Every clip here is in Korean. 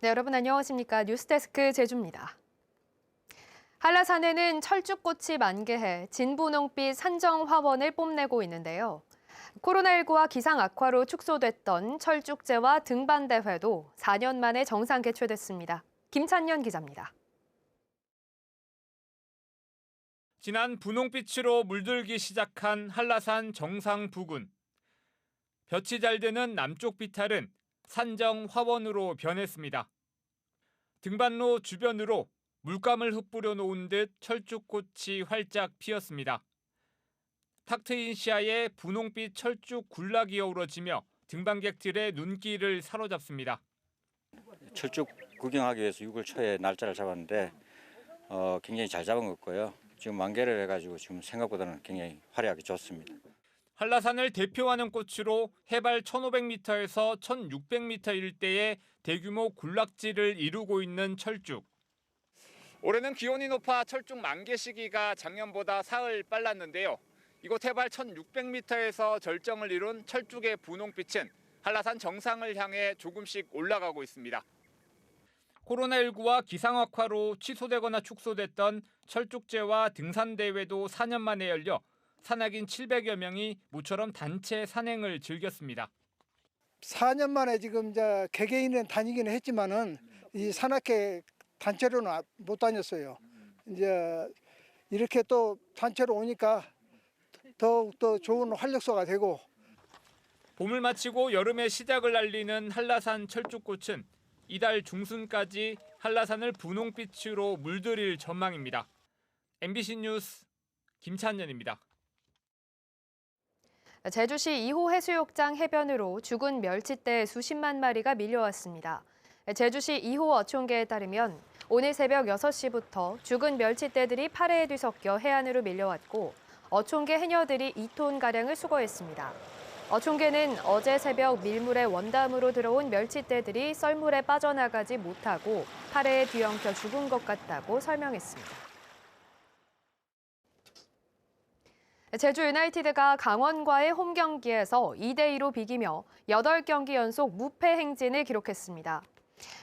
네, 여러분 안녕하십니까? 뉴스데스크 제주입니다. 한라산에는 철쭉꽃이 만개해 진분홍빛 산정화원을 뽐내고 있는데요. 코로나19와 기상 악화로 축소됐던 철쭉제와 등반대회도 4년 만에 정상 개최됐습니다. 김찬년 기자입니다. 진한 분홍빛으로 물들기 시작한 한라산 정상 부근. 볕이 잘 드는 남쪽 비탈은 산정 화원으로 변했습니다. 등반로 주변으로 물감을 흩뿌려 놓은 듯 철쭉꽃이 활짝 피었습니다. 탁 트인 시야에 분홍빛 철쭉 군락이 어우러지며 등반객들의 눈길을 사로잡습니다. 철쭉 구경하기 위해서 6월 초에 날짜를 잡았는데 굉장히 잘 잡은 것 같고요. 지금 만개를 해가지고 지금 생각보다는 굉장히 화려하게 좋습니다. 한라산을 대표하는 꽃으로 해발 1,500m에서 1,600m 일대의 대규모 군락지를 이루고 있는 철쭉. 올해는 기온이 높아 철쭉 만개 시기가 작년보다 사흘 빨랐는데요. 이곳 해발 1,600m에서 절정을 이룬 철쭉의 분홍빛은 한라산 정상을 향해 조금씩 올라가고 있습니다. 코로나19와 기상악화로 취소되거나 축소됐던 철쭉제와 등산대회도 4년 만에 열려 산악인 700여 명이 모처럼 단체 산행을 즐겼습니다. 4년 만에 지금 이제 개개인은 다니기는 했지만은 이 산악회 단체로는 못 다녔어요. 이제 이렇게 또 단체로 오니까 더욱더 좋은 활력소가 되고. 봄을 마치고 여름의 시작을 알리는 한라산 철쭉꽃은 이달 중순까지 한라산을 분홍빛으로 물들일 전망입니다. MBC 뉴스 김찬년입니다. 제주시 2호 해수욕장 해변으로 죽은 멸치떼 수십만 마리가 밀려왔습니다. 제주시 2호 어촌계에 따르면 오늘 새벽 6시부터 죽은 멸치떼들이 파래에 뒤섞여 해안으로 밀려왔고 어촌계 해녀들이 2톤가량을 수거했습니다. 어촌계는 어제 새벽 밀물에 원담으로 들어온 멸치떼들이 썰물에 빠져나가지 못하고 파래에 뒤엉켜 죽은 것 같다고 설명했습니다. 제주 유나이티드가 강원과의 홈 경기에서 2대2로 비기며 8경기 연속 무패 행진을 기록했습니다.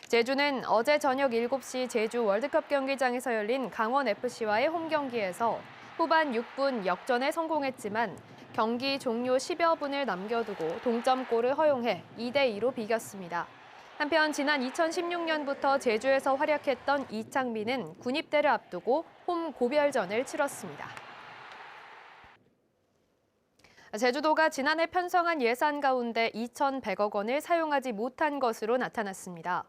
제주는 어제 저녁 7시 제주 월드컵 경기장에서 열린 강원FC와의 홈 경기에서 후반 6분 역전에 성공했지만 경기 종료 10여 분을 남겨두고 동점골을 허용해 2대2로 비겼습니다. 한편 지난 2016년부터 제주에서 활약했던 이창민은 군입대를 앞두고 홈 고별전을 치렀습니다. 제주도가 지난해 편성한 예산 가운데 2,100억 원을 사용하지 못한 것으로 나타났습니다.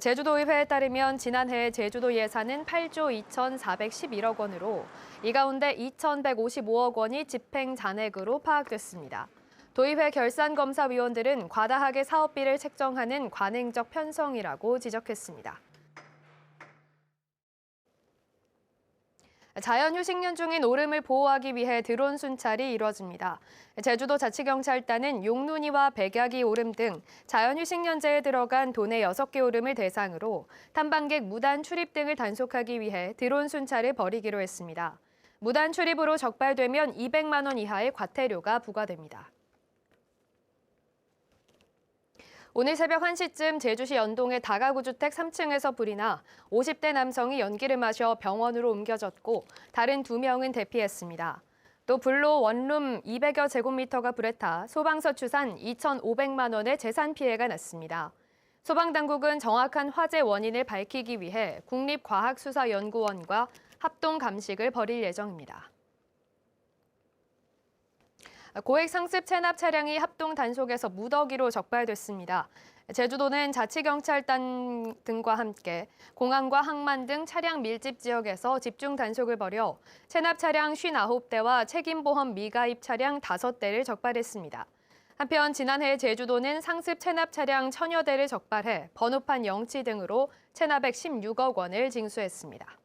제주도의회에 따르면 지난해 제주도 예산은 8조 2,411억 원으로 이 가운데 2,155억 원이 집행 잔액으로 파악됐습니다. 도의회 결산검사위원들은 과다하게 사업비를 책정하는 관행적 편성이라고 지적했습니다. 자연휴식년 중인 오름을 보호하기 위해 드론 순찰이 이루어집니다. 제주도 자치경찰단은 용눈이와 백야기 오름 등 자연휴식년제에 들어간 도내 6개 오름을 대상으로 탐방객 무단 출입 등을 단속하기 위해 드론 순찰을 벌이기로 했습니다. 무단 출입으로 적발되면 200만 원 이하의 과태료가 부과됩니다. 오늘 새벽 1시쯤 제주시 연동의 다가구 주택 3층에서 불이 나 50대 남성이 연기를 마셔 병원으로 옮겨졌고 다른 2명은 대피했습니다. 또 불로 원룸 200여 제곱미터가 불에 타 소방서 추산 2,500만 원의 재산 피해가 났습니다. 소방당국은 정확한 화재 원인을 밝히기 위해 국립과학수사연구원과 합동 감식을 벌일 예정입니다. 고액 상습 체납 차량이 합동 단속에서 무더기로 적발됐습니다. 제주도는 자치경찰단 등과 함께 공항과 항만 등 차량 밀집 지역에서 집중 단속을 벌여 체납 차량 59대와 책임보험 미가입 차량 5대를 적발했습니다. 한편 지난해 제주도는 상습 체납 차량 1,000여 대를 적발해 번호판 영치 등으로 체납액 16억 원을 징수했습니다.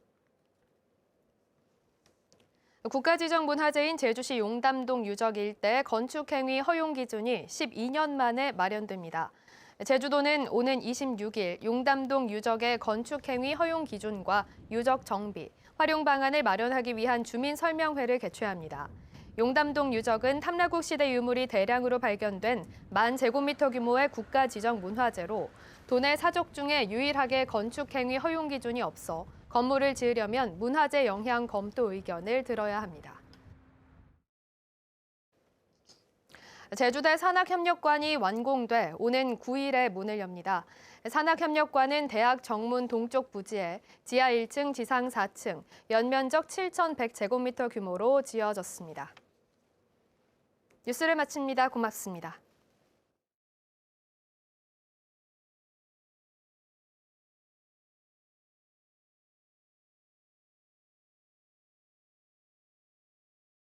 국가지정문화재인 제주시 용담동 유적 일대 건축행위 허용 기준이 12년 만에 마련됩니다. 제주도는 오는 26일 용담동 유적의 건축행위 허용 기준과 유적 정비, 활용 방안을 마련하기 위한 주민 설명회를 개최합니다. 용담동 유적은 탐라국 시대 유물이 대량으로 발견된 10,000제곱미터 규모의 국가 지정 문화재로 도내 사적 중에 유일하게 건축 행위 허용 기준이 없어 건물을 지으려면 문화재 영향 검토 의견을 들어야 합니다. 제주대 산학협력관이 완공돼 오는 9일에 문을 엽니다. 산학협력관은 대학 정문 동쪽 부지에 지하 1층, 지상 4층, 연면적 7,100제곱미터 규모로 지어졌습니다. 뉴스를 마칩니다. 고맙습니다.